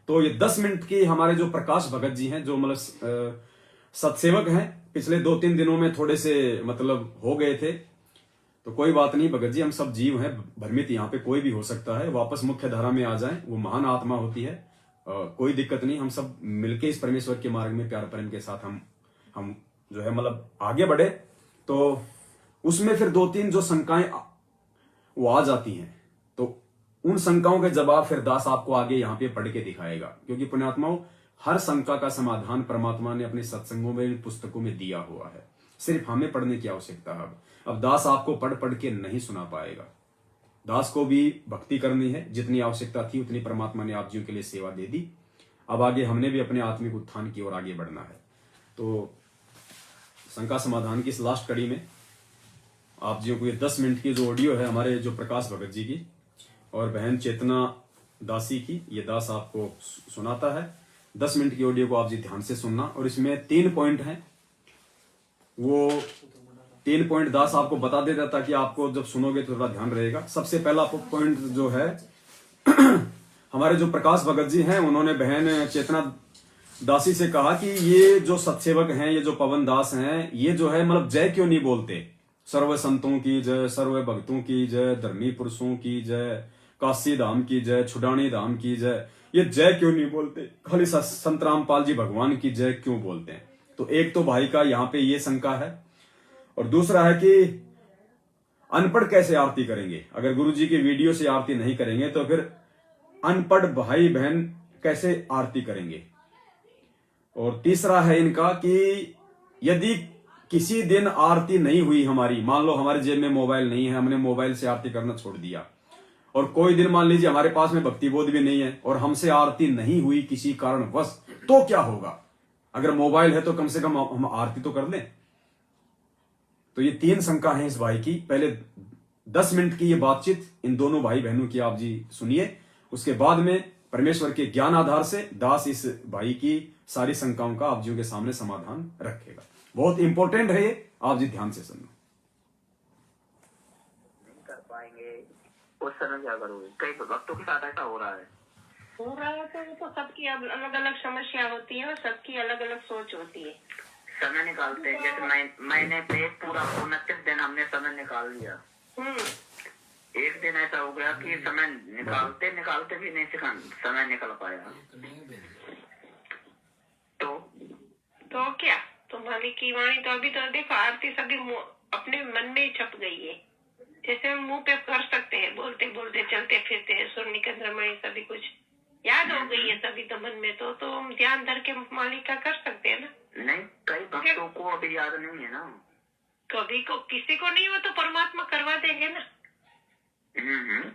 तो ये 10 मिनट की हमारे जो प्रकाश भगत जी हैं, जो मतलब सत्सेवक हैं, पिछले 2-3 दिनों में थोड़े से मतलब हो गए थे, तो कोई बात नहीं भगत जी, हम सब जीव हैं, भ्रमित यहाँ पे कोई भी हो सकता है, वापस मुख्य धारा में आ जाएं, वो महान आत्मा होती है, कोई दिक्कत नहीं, हम सब मिलके इस परमेश्वर के मार्ग में प्यार प्रेम के साथ हम जो है मतलब आगे बढ़े। तो उसमें फिर 2-3 जो शंकाएं वो आ जाती हैं, तो उन शंकाओं के जवाब फिर दास आपको आगे यहाँ पे पढ़ के दिखाएगा, क्योंकि पुण्यात्माओं हर शंका का समाधान परमात्मा ने अपने सत्संगों में, इन पुस्तकों में दिया हुआ है, सिर्फ हमें पढ़ने की आवश्यकता है। अब दास आपको पढ़ पढ़ के नहीं सुना पाएगा, दास को भी भक्ति करनी है, जितनी आवश्यकता थी उतनी परमात्मा ने आप जीव के लिए सेवा दे दी, अब आगे हमने भी अपने आत्मिक उत्थान की ओर आगे बढ़ना है। तो शंका समाधान की इस लास्ट कड़ी में आप जीव को ये 10 मिनट की जो ऑडियो है हमारे जो प्रकाश भगत जी की और बहन चेतना दासी की, ये दास आपको सुनाता है। 10 मिनट की ऑडियो को आप जी ध्यान से सुनना, और इसमें 3 पॉइंट हैं, वो 3 पॉइंट दास आपको बता देता ताकि आपको जब सुनोगे तो थोड़ा ध्यान रहेगा। सबसे पहला पॉइंट जो है हमारे जो प्रकाश भगत जी हैं, उन्होंने बहन चेतना दासी से कहा कि ये जो सत्सेवक हैं, ये जो पवन दास हैं, ये जो है मतलब जय क्यों नहीं बोलते, सर्व संतों की जय, सर्व भक्तों की जय, धर्मी पुरुषों की जय, काशी धाम की जय, छुडानी धाम की जय, ये जय क्यों नहीं बोलते, खाली संत रामपाल जी भगवान की जय क्यों बोलते हैं। तो एक तो भाई का यहाँ पे ये शंका है, और दूसरा है कि अनपढ़ कैसे आरती करेंगे, अगर गुरु जी की वीडियो से आरती नहीं करेंगे तो फिर अनपढ़ भाई बहन कैसे आरती करेंगे। और तीसरा है इनका कि यदि किसी दिन आरती नहीं हुई हमारी, मान लो हमारे जेब में मोबाइल नहीं है, हमने मोबाइल से आरती करना छोड़ दिया, और कोई दिन मान लीजिए हमारे पास में भक्ति बोध भी नहीं है और हमसे आरती नहीं हुई किसी कारणवश, तो क्या होगा। अगर मोबाइल है तो कम से कम हम आरती तो कर लें। तो ये 3 शंका है इस भाई की। पहले 10 मिनट की ये बातचीत इन दोनों भाई बहनों की आप जी सुनिए, उसके बाद में परमेश्वर के ज्ञान आधार से दास इस भाई की सारी शंकाओं का आप जी के सामने समाधान रखेगा। बहुत इंपॉर्टेंट है ये, आप जी ध्यान से सुनो। नहीं कर पाएंगे उस समय क्या करोगे? कई भक्तों के साथ ऐसा हो रहा है तो वो तो सबकी अलग अलग समस्या होती है और सबकी अलग अलग सोच होती है। समय निकालते हैं, जैसे महीने पे पूरा 29 दिन हमने समय निकाल लिया, एक दिन ऐसा हो गया कि समय निकालते निकालते भी नहीं समय निकल पाया, तो क्या, तो मालिक की वाणी तो अभी तो देखो आरती सभी अपने मन में ही छप गई है, जैसे हम मुंह पे कर सकते हैं, बोलते बोलते चलते फिरते हैं, सुर निकंद्रमणि सभी कुछ याद हो गई है सभी तो मन में, तो हम ध्यान धर के मालिक का कर सकते हैं ना। नहीं, कई भक्तों को अभी याद नहीं है ना, कभी को किसी को नहीं हो तो परमात्मा करवा देंगे ना।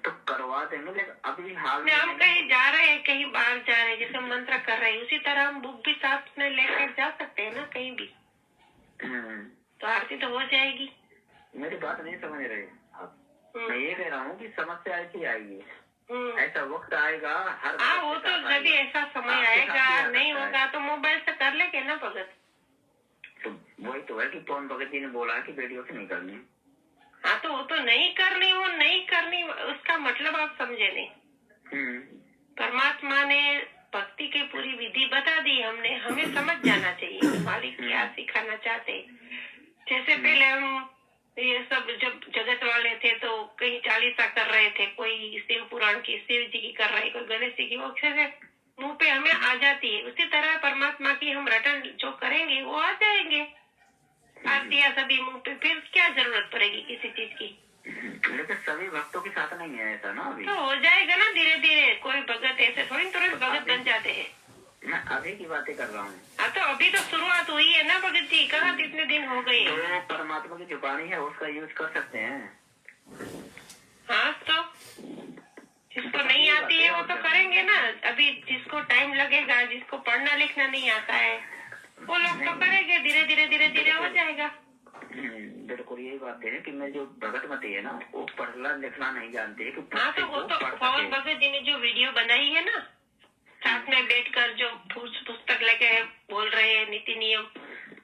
तो करवा देंगे, लेकिन अभी हाल में हम कहीं जा रहे हैं, कहीं बाहर जा रहे हैं, जैसे मंत्र कर रहे हैं, उसी तरह हम बुक भी साथ में लेकर जा सकते हैं ना कहीं भी, तो आरती तो हो जाएगी। मेरी बात नहीं समझ रहे आप। मैं ये कह रहा हूँ कि समस्या ऐसी आएगी, ऐसा वक्त आएगा हर वो तो जब भी ऐसा समय आएगा नहीं होगा तो मोबाइल से कर लेंगे ना भगत। तो वही तो है कि पवन भगत जी ने बोला कि वीडियो से नहीं करनी। हाँ तो वो तो नहीं करनी, वो नहीं करनी उसका मतलब आप समझे नहीं। परमात्मा ने भक्ति की पूरी विधि बता दी, हमने हमें समझ जाना चाहिए मालिक क्या सिखाना चाहते। जैसे पहले हम ये सब जब जगत वाले थे तो कहीं चालीसा कर रहे थे, कोई शिव पुराण की शिव जी की कर रहे, कोई गणेश जी की, वो मुंह पे हमें आ जाती है। उसी तरह परमात्मा की हम रटन जो करेंगे वो आ जाएंगे आरतियां सभी मुंह पे, फिर क्या जरूरत पड़ेगी किसी चीज की। लेकिन सभी भक्तों के साथ नहीं है ऐसा ना, अभी तो हो जाएगा ना धीरे धीरे। कोई भगत ऐसे थोड़ी तुरंत भगत बन जाते हैं। मैं अभी की बातें कर रहा हूँ। हाँ तो अभी तो शुरुआत हुई है ना भगत जी, कहाँ इतने दिन हो गए। तो परमात्मा की जो वाणी है उसका यूज कर सकते हैं। हाँ तो जिसको नहीं आती है वो तो करेंगे ना। अभी जिसको टाइम लगेगा, जिसको पढ़ना लिखना नहीं आता है, वो लोग तो करेंगे, धीरे धीरे हो जाएगा। बिल्कुल यही बात है कि मैं जो भगत मती है ना, वो पढ़ना लिखना नहीं जानते। हाँ तो वो तो पवन भगत जी ने जो वीडियो बनाई है ना, साथ में बैठकर जो पुस्तक लेके बोल रहे हैं नीति नियम,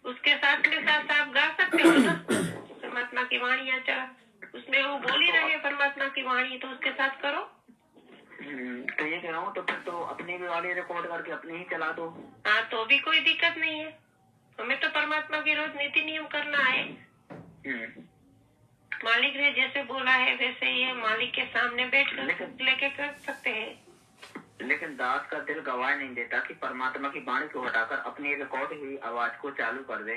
उसके साथ में साथ आप गा सकते हो ना परमात्मा की वाणी। अच्छा उसमें वो बोल ही रहे हैं परमात्मा की वाणी, तो उसके साथ करो। तो ये कह रहा हूँ, तो फिर तो अपनी भी वाली रिकॉर्ड करके अपनी ही चला दो। हाँ, तो भी कोई दिक्कत नहीं है। हमें तो परमात्मा के रोज नीति नियम करना है। मालिक ने जैसे बोला है वैसे ही है, मालिक के सामने बैठ कर लेके कर सकते हैं। लेकिन दास का दिल गवाह नहीं देता कि परमात्मा की वाणी को हटाकर अपनी रिकॉर्ड हुई आवाज को चालू कर दे।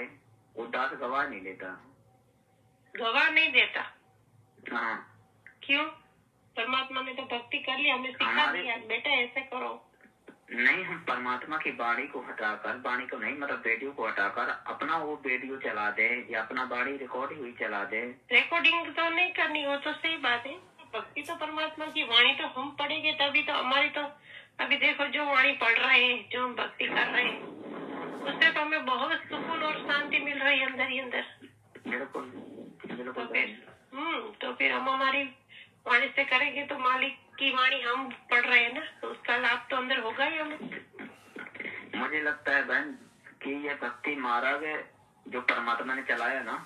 वो दास गवाह नहीं देता। गवाह नहीं देता? हाँ। क्यों? परमात्मा ने तो भक्ति कर ली, हमें सिखा दिया बेटा ऐसे करो। नहीं, हम परमात्मा की वाणी को हटाकर, वाणी को नहीं मतलब वीडियो को हटाकर अपना वो वीडियो चला दे या अपना वाणी रिकॉर्ड हुई चला दे। रिकॉर्डिंग तो नहीं करनी, वो तो सही बात है। भक्ति तो परमात्मा की वाणी तो हम पढ़ेंगे तभी तो हमारी तो, अभी देखो जो वाणी पढ़ रहे हैं, जो हम भक्ति कर रहे हैं, उससे तो हमें बहुत सुकून और शांति मिल रही है अंदर ही अंदर। बिल्कुल बिल्कुल। तो फिर हम हमारी वाणी से करेंगे तो मालिक की वाणी हम पढ़ रहे हैं ना, तो उसका लाभ तो अंदर होगा ही हमें। मुझे लगता है बहन कि ये भक्ति मार्ग जो परमात्मा ने चलाया ना,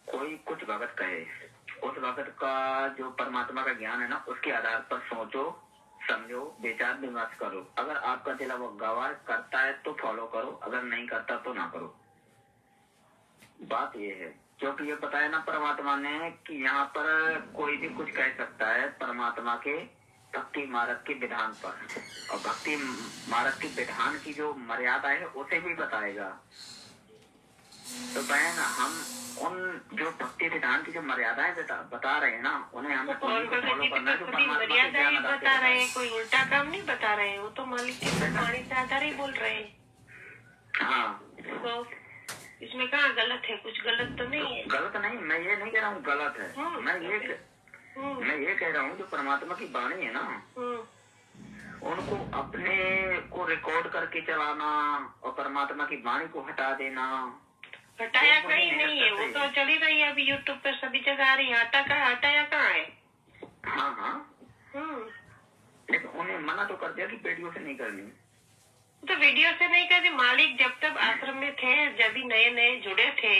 कोई कुछ भगत कहे, उस भगत का जो परमात्मा का ज्ञान है ना, उसके आधार पर सोचो, समझो, विचार विमर्श करो। अगर आपका दिल वो गवाह करता है तो फॉलो करो, अगर नहीं करता तो ना करो। बात ये है, क्योंकि ये बताया ना परमात्मा ने कि यहाँ पर कोई भी कुछ कह सकता है परमात्मा के भक्ति मार्ग के विधान पर, और भक्ति मार्ग के विधान की जो मर्यादा है उसे भी बताएगा। तो बहन हम उन जो भक्ति विधान की जो मर्यादाएं बता रहे हैं ना, उन्हें हमें फॉलो करना है। जो मर्यादा ही बता रहे हैं, कोई उल्टा काम नहीं बता रहे हैं। वो तो मालिक के वाणी से आधार ही बोल रहे हैं। हाँ, तो इसमें कहाँ गलत है? कुछ गलत तो नहीं है। गलत नहीं, मैं ये नहीं कह रहा हूँ गलत है। मैं ये कह रहा हूँ जो परमात्मा की वाणी है ना, उनको अपने को रिकॉर्ड करके चलाना और परमात्मा की वाणी को हटा देना, हटाया कहीं नहीं है। वो तो चली रही है अभी यूट्यूब पे सभी जगह आ रही है। हटाया कहाँ है? हाँ। लेकिन उन्हें मना तो कर दिया कि वीडियो से नहीं करनी। तो वीडियो से नहीं करती। मालिक जब तक आश्रम में थे, जब भी नए नए जुड़े थे,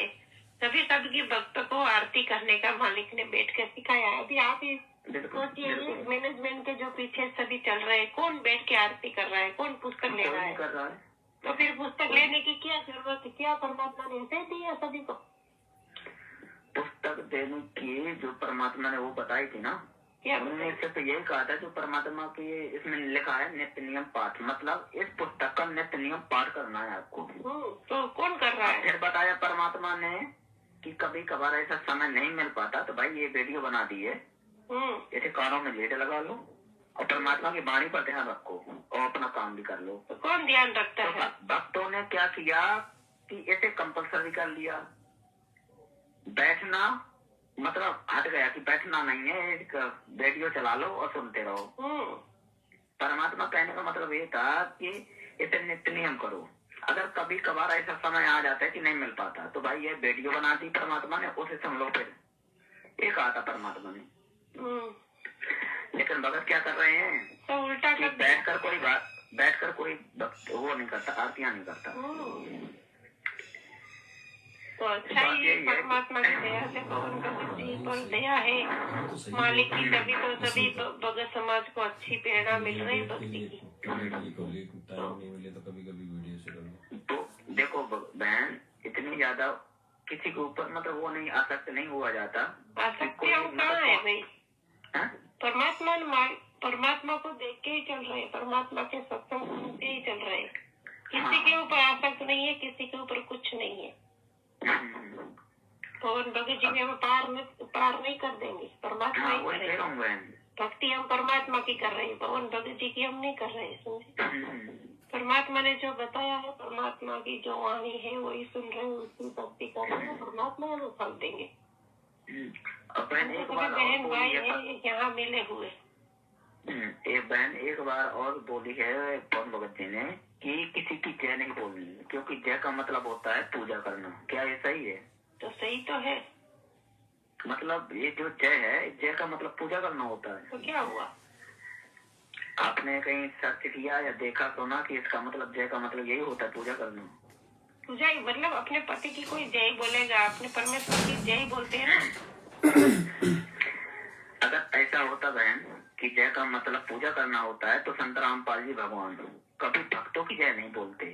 तभी सबकी भक्त को आरती करने का मालिक ने बैठ कर सिखाया। अभी आप ही सोचिए, मैनेजमेंट के जो पीछे सभी चल रहे हैं, कौन बैठ के आरती कर रहा है? कौन पुस्तक ले रहा है? तो फिर पुस्तक लेने की क्या जरूरत है? क्या परमात्मा ने ऐसे दिया सभी को? पुस्तक देने की जो परमात्मा ने वो बताई थी ना, उन्होंने सिर्फ यही कहा था जो परमात्मा के इसमें लिखा है नित्य नियम पाठ, मतलब इस पुस्तक का नित्य नियम पाठ करना है आपको। तो कौन कर रहा है? फिर बताया परमात्मा ने कि कभी कभार ऐसा समय नहीं मिल पाता तो भाई ये वीडियो बना दी है, ऐसे कानों में लीड लगा लो और परमात्मा की वाणी पर ध्यान रखो और अपना काम भी कर लो। तो कौन ध्यान रखता है? भक्तों ने क्या किया कि इसे कंपल्सरी कर लिया। बैठना मतलब हट गया कि बैठना नहीं है, एक वीडियो चला लो और सुनते रहो। परमात्मा कहने का मतलब ये था कि इसे नित्य नियम करो। अगर कभी कभार ऐसा समय आ जाता है कि नहीं मिल पाता तो भाई ये वीडियो बना दी परमात्मा ने, उसे सुन लो। फिर ये कहा था परमात्मा ने। लेकिन भगत क्या कर रहे हैं? तो उल्टा कर बैठकर कोई वो नहीं करता, आरतियां नहीं करता। तो अच्छा ही है, परमात्मा की दया से पवन भगत जी पर दया है मालिक की, तभी तो सभी भगत समाज को अच्छी प्रेरणा मिल रही है भक्ति की। तो देखो बहन, इतनी ज्यादा किसी के ऊपर मतलब वो नहीं आसक्त नहीं हुआ जाता। आसक्ति हम कहाँ है भाई? परमात्मा को देख के ही चल रहे हैं, परमात्मा के सत्संग सुन के ही चल रहे हैं। किसी के ऊपर आसक्त नहीं है, किसी के ऊपर कुछ नहीं है। पवन भगत जी में हम पार नहीं कर देंगे, परमात्मा ही करेंगे। भक्ति हम परमात्मा की कर रहे हैं, पवन भगत जी की हम नहीं कर रहे हैं। समझे? परमात्मा ने जो बताया है, परमात्मा की जो वाणी है वही सुन रहे हैं, उसकी भक्ति कर रहे हैं, परमात्मा हमें फल देंगे। बहन भाई है यहाँ मिले हुए। एक बहन एक बार और बोली है पवन भगत जी ने कि किसी की जय नहीं बोलनी, क्योंकि जय का मतलब होता है पूजा करना। क्या ये सही है? तो सही तो है। मतलब ये जो जय है, जय का मतलब पूजा करना होता है। तो क्या हुआ? आपने कहीं सर्च किया या देखा सुना कि इसका मतलब जय का मतलब यही होता है पूजा करना? पूजा मतलब अपने पति की कोई जय बोलेगा, अपने परमेश्वर की जय बोलते हैं ना। अगर ऐसा होता बहन कि जय का मतलब पूजा करना होता है, तो संत रामपाल जी भगवान कभी भक्तों की जय नहीं बोलते,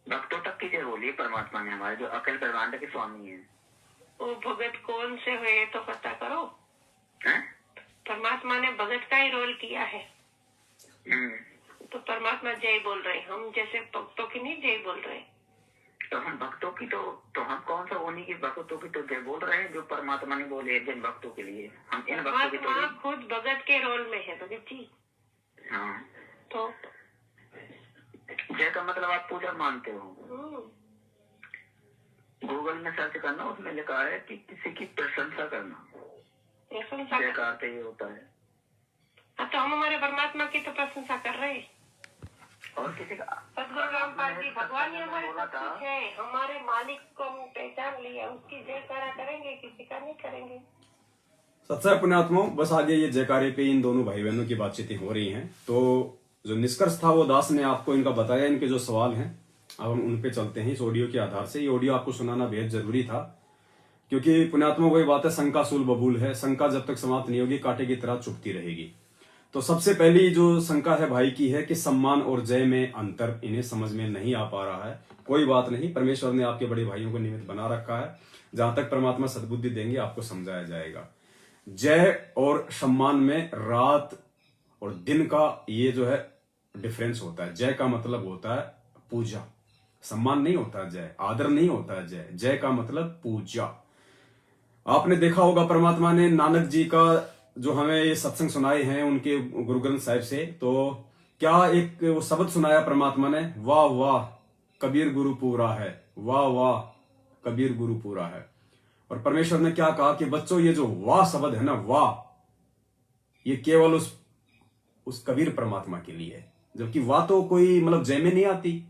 भक्तों तक की जय बोली परमात्मा ने हमारे, जो अखिल ब्रह्मांड के स्वामी है। वो भगत कौन से हुए तो पता करो। हैं? परमात्मा ने भगत का ही रोल किया है। तो परमात्मा जय बोल रहे, हम जैसे भक्तों की नहीं जय बोल रहे। तो हम भक्तों की तो हम कौन सा उन्हीं की भक्तों की तो जय बोल रहे हैं जो परमात्मा ने बोले जिन भक्तों के लिए। हम इन भक्तों की तो परमात्मा खुद भगत के रोल में है भगत जी। हाँ, तो जय का मतलब आप पूजा मानते हो। गूगल में सर्च करना, उसमें लिखा है कि किसी की प्रशंसा करना, प्रशंसा जय का अर्थ ये होता है। हाँ, तो हम हमारे परमात्मा की तो प्रशंसा कर रहे हैं। और किसी का सदगुरु रामपाल जी भगवान ही हमारे सब कुछ है, हमारे मालिक को हम पहचान लिया, उसकी जयकारा करेंगे, किसी का नहीं करेंगे। सत्संग पुण्यात्माओं, बस आगे ये जयकारे पे इन दोनों भाई बहनों की बातचीतें हो रही हैं। तो जो निष्कर्ष था वो दास ने आपको इनका बताया, इनके जो सवाल हैं अब हम उन पे चलते हैं इस ऑडियो के आधार से। ये ऑडियो आपको सुनाना बेहद जरूरी था, क्योंकि पुण्यात्मा वही बात है, शंका सूल बबूल है, शंका जब तक समाप्त नहीं होगी कांटे की तरह चुभती रहेगी। तो सबसे पहली जो शंका है भाई की है कि सम्मान और जय में अंतर इन्हें समझ में नहीं आ पा रहा है। कोई बात नहीं, परमेश्वर ने आपके बड़े भाइयों को निमित्त बना रखा है, जहां तक परमात्मा सद्बुद्धि देंगे आपको समझाया जाएगा। जय और सम्मान में रात और दिन का ये जो है डिफरेंस होता है। जय का मतलब होता है पूजा, सम्मान नहीं होता जय, आदर नहीं होता जय। जय का मतलब पूजा। आपने देखा होगा परमात्मा ने नानक जी का जो हमें ये सत्संग सुनाए हैं उनके गुरु ग्रंथ साहिब से, तो क्या एक वो शब्द सुनाया परमात्मा ने, वाह वाह कबीर गुरु पूरा है, वाह वाह कबीर गुरु पूरा है। और परमेश्वर ने क्या कहा कि बच्चों ये जो वाह शब्द है ना, वाह, ये केवल उस कबीर परमात्मा के लिए है। जबकि वाह तो कोई मतलब जय में नहीं आती,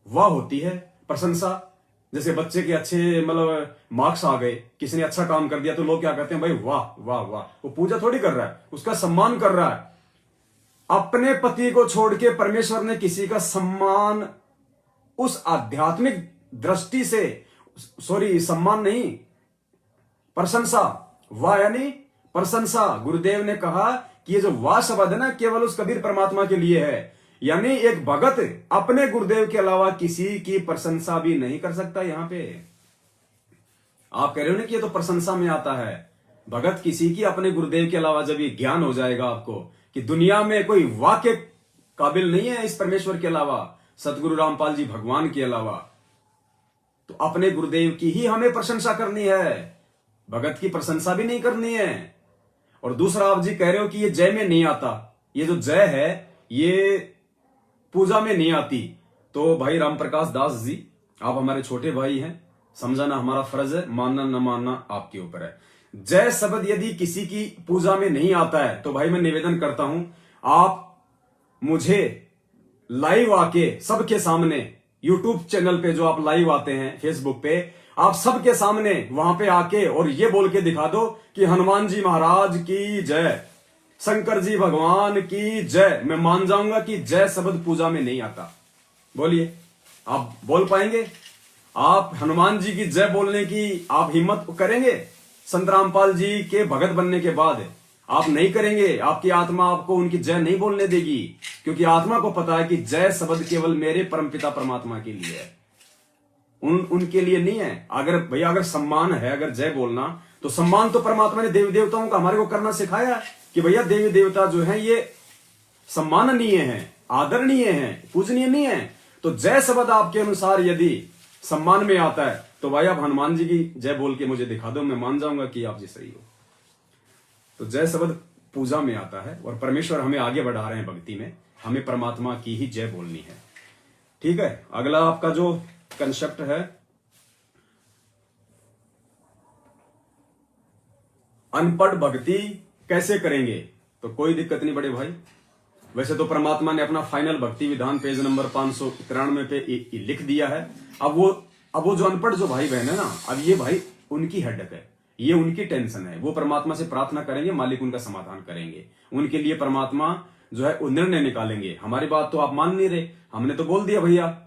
वाह होती है प्रशंसा। जैसे बच्चे के अच्छे मतलब मार्क्स आ गए, किसी ने अच्छा काम कर दिया तो लोग क्या कहते हैं, भाई वाह वाह वाह। वो पूजा थोड़ी कर रहा है, उसका सम्मान कर रहा है। अपने पति को छोड़ के परमेश्वर ने किसी का सम्मान उस आध्यात्मिक दृष्टि से, सॉरी सम्मान नहीं, प्रशंसा, वाह यानी प्रशंसा। गुरुदेव ने कहा कि ये जो वाह शब्द है ना केवल उस कबीर परमात्मा के लिए है। यानी एक भगत अपने गुरुदेव के अलावा किसी की प्रशंसा भी नहीं कर सकता। यहां पे आप कह रहे हो ना कि ये तो प्रशंसा में आता है। भगत किसी की अपने गुरुदेव के अलावा जब ये ज्ञान हो जाएगा आपको कि दुनिया में कोई वाक्य काबिल नहीं है इस परमेश्वर के अलावा, सतगुरु रामपाल जी भगवान के अलावा, तो अपने गुरुदेव की ही हमें प्रशंसा करनी है, भगत की प्रशंसा भी नहीं करनी है। और दूसरा आप जी कह रहे हो कि ये जय में नहीं आता, ये जो जय है ये पूजा में नहीं आती। तो भाई राम प्रकाश दास जी, आप हमारे छोटे भाई हैं, समझाना हमारा फर्ज है, मानना न मानना आपके ऊपर है। जय शब्द यदि किसी की पूजा में नहीं आता है तो भाई मैं निवेदन करता हूं, आप मुझे लाइव आके सबके सामने यूट्यूब चैनल पे जो आप लाइव आते हैं, फेसबुक पे, आप सबके सामने वहां पे आके और ये बोल के दिखा दो कि हनुमान जी महाराज की जय, शंकर जी भगवान की जय। मैं मान जाऊंगा कि जय शब्द पूजा में नहीं आता। बोलिए, आप बोल पाएंगे? आप हनुमान जी की जय बोलने की आप हिम्मत करेंगे? संत रामपाल जी के भगत बनने के बाद आप नहीं करेंगे। आपकी आत्मा आपको उनकी जय नहीं बोलने देगी, क्योंकि आत्मा को पता है कि जय शब्द केवल मेरे परमपिता परमात्मा के लिए है, उनके लिए नहीं है। अगर भैया अगर सम्मान है, अगर जय बोलना, तो सम्मान तो परमात्मा ने देवी देवताओं का हमारे को करना सिखाया कि भैया देवी देवता जो है ये सम्माननीय है, आदरणीय है, पूजनीय नहीं है। तो जय शब्द आपके अनुसार यदि सम्मान में आता है तो भाई आप हनुमान जी की जय बोल के मुझे दिखा दो, मैं मान जाऊंगा कि आप जी सही हो। तो जय शब्द पूजा में आता है और परमेश्वर हमें आगे बढ़ा रहे हैं भक्ति में, हमें परमात्मा की ही जय बोलनी है। ठीक है, अगला आपका जो कंसेप्ट है, अनपढ़ भक्ति कैसे करेंगे? तो कोई दिक्कत नहीं बड़े भाई। वैसे तो परमात्मा ने अपना फाइनल भक्ति विधान पेज नंबर 593 पे लिख दिया है। अब वो जो अनपढ़ जो भाई बहन है ना, अब ये भाई उनकी हेडेक है, ये उनकी टेंशन है। वो परमात्मा से प्रार्थना करेंगे, मालिक उनका समाधान करेंगे। उनके लिए परमात्मा जो है निर्णय निकालेंगे। हमारी बात तो आप मान नहीं रहे। हमने तो बोल दिया भैया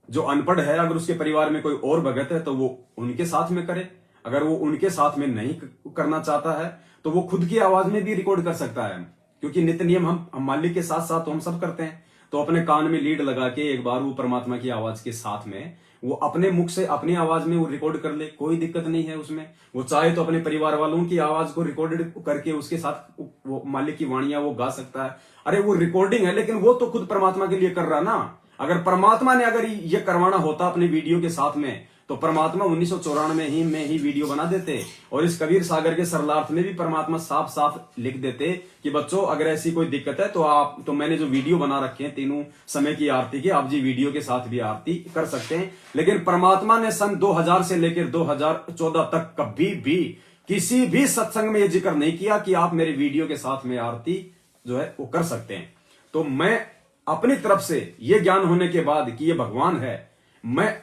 जो अनपढ़ है, अगर उसके परिवार में कोई और भगत है तो वो उनके साथ में करे। अगर वो उनके साथ में नहीं करना चाहता है तो वो खुद की आवाज में भी रिकॉर्ड कर सकता है, क्योंकि नित्य नियम हम मालिक के साथ साथ तो हम सब करते हैं। तो अपने कान में लीड लगा के एक बार वो परमात्मा की आवाज के साथ में वो अपने मुख से अपनी आवाज में वो रिकॉर्ड कर ले, कोई दिक्कत नहीं है उसमें। वो चाहे तो अपने परिवार वालों की आवाज को रिकॉर्डेड करके उसके साथ वो मालिक की वाणियां वो गा सकता है। अरे वो रिकॉर्डिंग है, लेकिन वो तो खुद परमात्मा के लिए कर रहा ना। अगर परमात्मा ने अगर ये करवाना होता अपनी वीडियो के साथ में, तो परमात्मा 1994 में ही वीडियो बना देते, और इस कबीर सागर के सरलार्थ में भी परमात्मा साफ साफ लिख देते कि बच्चों अगर ऐसी कोई दिक्कत है तो मैंने जो वीडियो बना रखे हैं तीनों समय की आरती की, आप जी वीडियो के साथ भी आरती कर सकते हैं। लेकिन परमात्मा ने सन 2000 से लेकर 2014 तक कभी भी किसी भी सत्संग में यह जिक्र नहीं किया कि आप मेरे वीडियो के साथ में आरती जो है वो कर सकते हैं। तो मैं अपनी तरफ से यह ज्ञान होने के बाद कि ये भगवान है, मैं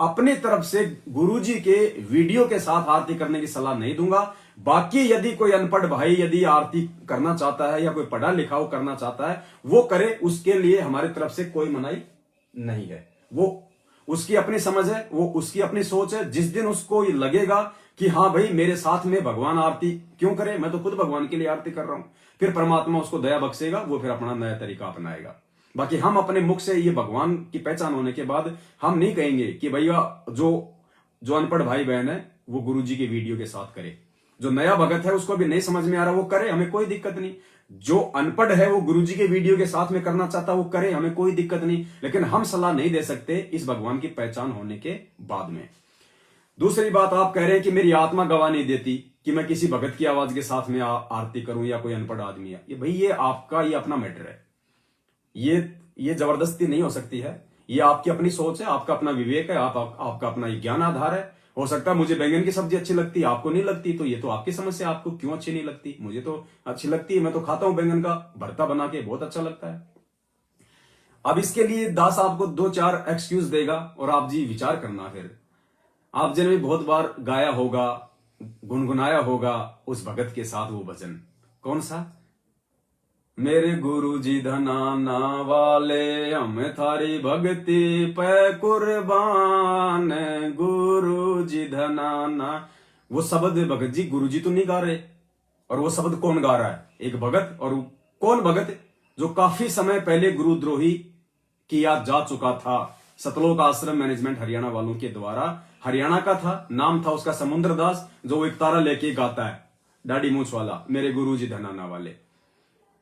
अपनी तरफ से गुरुजी के वीडियो के साथ आरती करने की सलाह नहीं दूंगा। बाकी यदि कोई अनपढ़ भाई यदि आरती करना चाहता है या कोई पढ़ा लिखा हो करना चाहता है वो करे, उसके लिए हमारी तरफ से कोई मनाही नहीं है। वो उसकी अपनी समझ है, वो उसकी अपनी सोच है। जिस दिन उसको ये लगेगा कि हाँ भाई मेरे साथ में भगवान आरती क्यों करे, मैं तो खुद भगवान के लिए आरती कर रहा हूं, फिर परमात्मा उसको दया बख्शेगा, वो फिर अपना नया तरीका अपनाएगा। बाकी हम अपने मुख से ये भगवान की पहचान होने के बाद हम नहीं कहेंगे कि भैया जो अनपढ़ भाई बहन है वो गुरुजी के वीडियो के साथ करे। जो नया भगत है उसको भी नहीं समझ में आ रहा वो करे, हमें कोई दिक्कत नहीं। जो अनपढ़ है वो गुरुजी के वीडियो के साथ में करना चाहता वो करे, हमें कोई दिक्कत नहीं। लेकिन हम सलाह नहीं दे सकते इस भगवान की पहचान होने के बाद में। दूसरी बात, आप कह रहे हैं कि मेरी आत्मा गवाह नहीं देती कि मैं किसी भगत की आवाज के साथ में आरती करूं या कोई अनपढ़ आदमी है। ये भाई ये आपका ये अपना मैटर है, ये जबरदस्ती नहीं हो सकती है। ये आपकी अपनी सोच है, आपका अपना विवेक है, आपका अपना ज्ञान आधार है। हो सकता है मुझे बैंगन की सब्जी अच्छी लगती है, आपको नहीं लगती, तो ये तो आपकी समस्या, आपको क्यों अच्छी नहीं लगती। मुझे तो अच्छी लगती है, मैं तो खाता हूं बैंगन का भरता बना के, बहुत अच्छा लगता है। अब इसके लिए दास आपको 2-4 एक्सक्यूज देगा और आप जी विचार करना। फिर आप जिन्हें भी बहुत बार गाया होगा, गुनगुनाया होगा उस भगत के साथ वो भजन, कौन सा? मेरे गुरु जी धनाना वाले, हम थारी भक्ति पे कुर्बान, गुरु जी धनाना। वो शब्द भगत जी गुरु जी तो नहीं गा रहे, और वो शब्द कौन गा रहा है? एक भगत। और कौन भगत? जो काफी समय पहले गुरुद्रोही किया जा चुका था सतलोक आश्रम मैनेजमेंट हरियाणा वालों के द्वारा। हरियाणा का था, नाम था उसका समुद्र दास, जो एक तारा लेके गाता है, दाढ़ी मूछ वाला, मेरे गुरु जी धनाना वाले।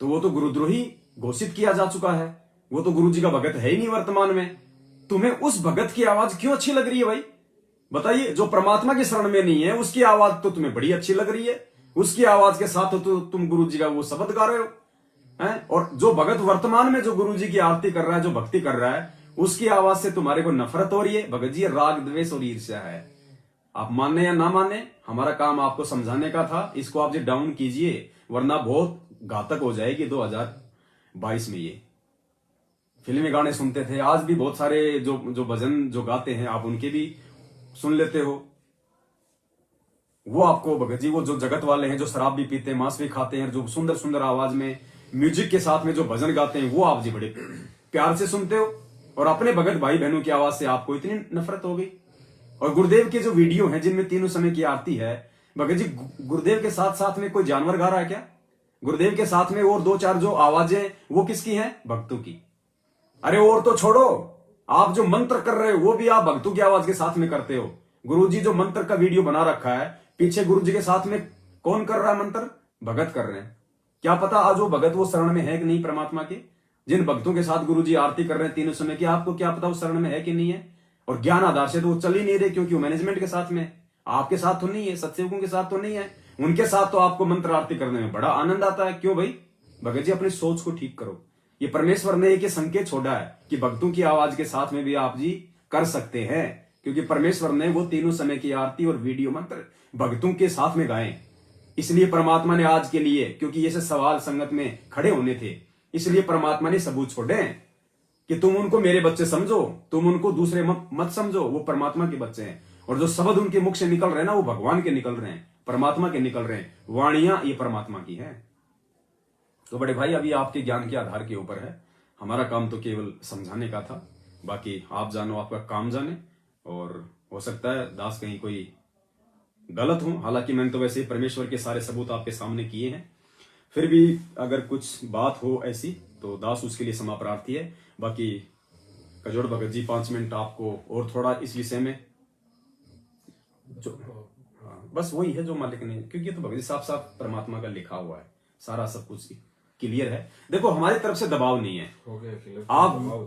तो वो तो गुरुद्रोही घोषित किया जा चुका है, वो तो गुरु जी का भगत है ही नहीं वर्तमान में। तुम्हें उस भगत की आवाज क्यों अच्छी लग रही है भाई? बताइए। जो परमात्मा की शरण में नहीं है उसकी आवाज तो तुम्हें बड़ी अच्छी लग रही है, उसकी आवाज के साथ तो तुम गुरु जी का वो शब्द गा रहे हो हैं? और जो भगत वर्तमान में जो गुरु जी की आरती कर रहा है, जो भक्ति कर रहा है, उसकी आवाज से तुम्हारे को नफरत हो रही है। भगत जी राग द्वेष और ईर्ष्या है। आप मानने या ना मानने, हमारा काम आपको समझाने का था। इसको आप जो डाउन कीजिए, वरना बहुत घातक हो जाएगी 2022 में। ये फिल्मी गाने सुनते थे, आज भी बहुत सारे जो भजन जो गाते हैं आप उनके भी सुन लेते हो। वो आपको भगत जी, वो जो जगत वाले हैं, जो शराब भी पीते हैं, मांस भी खाते हैं, जो सुंदर सुंदर आवाज में म्यूजिक के साथ में जो भजन गाते हैं, वो आप जी बड़े प्यार से सुनते हो। और अपने भगत भाई बहनों की आवाज से आपको इतनी नफरत हो गई। और गुरुदेव के जो वीडियो हैं जिनमें तीनों समय की आरती है, भगत जी गुरुदेव के साथ साथ में कोई जानवर गा रहा है क्या? गुरुदेव के साथ में और 2-4 जो आवाजें वो किसकी हैं? भक्तों की। अरे और तो छोड़ो, आप जो मंत्र कर रहे हो वो भी आप भक्तों की आवाज के साथ में करते हो। गुरुजी जो मंत्र का वीडियो बना रखा है, पीछे गुरुजी के साथ में कौन कर रहा है मंत्र? भगत कर रहे हैं। क्या पता आज वो भगत वो शरण में है कि नहीं परमात्मा के? जिन भक्तों के साथ गुरुजी आरती कर रहे हैं तीनों समय की, आपको क्या पता वो शरण में है कि नहीं है? और ज्ञान आधार से तो वो चल ही नहीं रहे, क्योंकि वो मैनेजमेंट के साथ में, आपके साथ तो नहीं है, सत्सेवकों के साथ तो नहीं है। उनके साथ तो आपको मंत्र आरती करने में बड़ा आनंद आता है। क्यों भाई? भगत जी अपनी सोच को ठीक करो। ये परमेश्वर ने एक संकेत छोड़ा है कि भक्तों की आवाज के साथ में भी आप जी कर सकते हैं, क्योंकि परमेश्वर ने वो तीनों समय की आरती और वीडियो मंत्र भक्तों के साथ में गाए। इसलिए परमात्मा ने आज के लिए, क्योंकि ये सवाल संगत में खड़े होने थे, इसलिए परमात्मा ने सबूत छोड़े कि तुम उनको मेरे बच्चे समझो, तुम उनको दूसरे मत समझो, वो परमात्मा के बच्चे हैं। और जो शब्द उनके मुख से निकल रहे हैं ना, वो भगवान के निकल रहे हैं, परमात्मा के निकल रहे हैं। वाणियां ये परमात्मा की हैं। तो बड़े भाई, अभी आपके ज्ञान के आधार के ऊपर है, हमारा काम तो केवल समझाने का था। बाकी आप जानो, आपका काम जाने। और हो सकता है दास कहीं कोई गलत हूं, हालांकि मैंने तो वैसे ही परमेश्वर के सारे सबूत आपके सामने किए हैं। फिर भी अगर कुछ बात हो ऐसी तो दास उसके लिए क्षमा प्रार्थी है। बाकी कजोड़ भगत जी 5 मिनट आपको और थोड़ा इस विषय में जो बस वही है जो मालिक ने, क्योंकि तो भगत जी साफ साफ परमात्मा का लिखा हुआ है, सारा सब कुछ क्लियर है। देखो हमारी तरफ से दबाव नहीं है।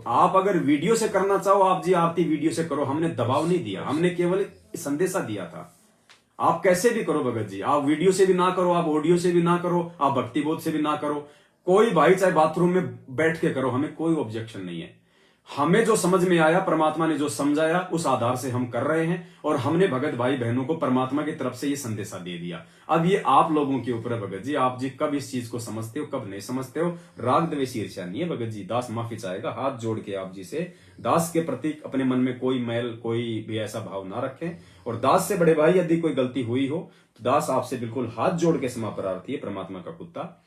आप अगर वीडियो से करना चाहो आप जी आरती वीडियो से करो, हमने दबाव नहीं दिया, हमने केवल संदेशा दिया था। आप कैसे भी करो भगत जी, आप वीडियो से भी ना करो, आप ऑडियो से भी ना करो, आप भक्ति बोध से भी ना करो, कोई भाई चाहे बाथरूम में बैठ के करो, हमें कोई ऑब्जेक्शन नहीं है। हमें जो समझ में आया, परमात्मा ने जो समझाया उस आधार से हम कर रहे हैं, और हमने भगत भाई बहनों को परमात्मा की तरफ से ये संदेशा दे दिया। अब ये आप लोगों के ऊपर है भगत जी, आप जी कब इस चीज को समझते हो कब नहीं समझते हो। राग द्वेष ईर्ष्या नहीं है भगत जी, दास माफी चाहेगा हाथ जोड़ के आप जी से। दास के प्रति अपने मन में कोई मैल कोई भी ऐसा भाव ना रखें, और दास से बड़े भाई यदि कोई गलती हुई हो तो दास आपसे बिल्कुल हाथ जोड़ के क्षमा प्रार्थी है, परमात्मा का कुत्ता।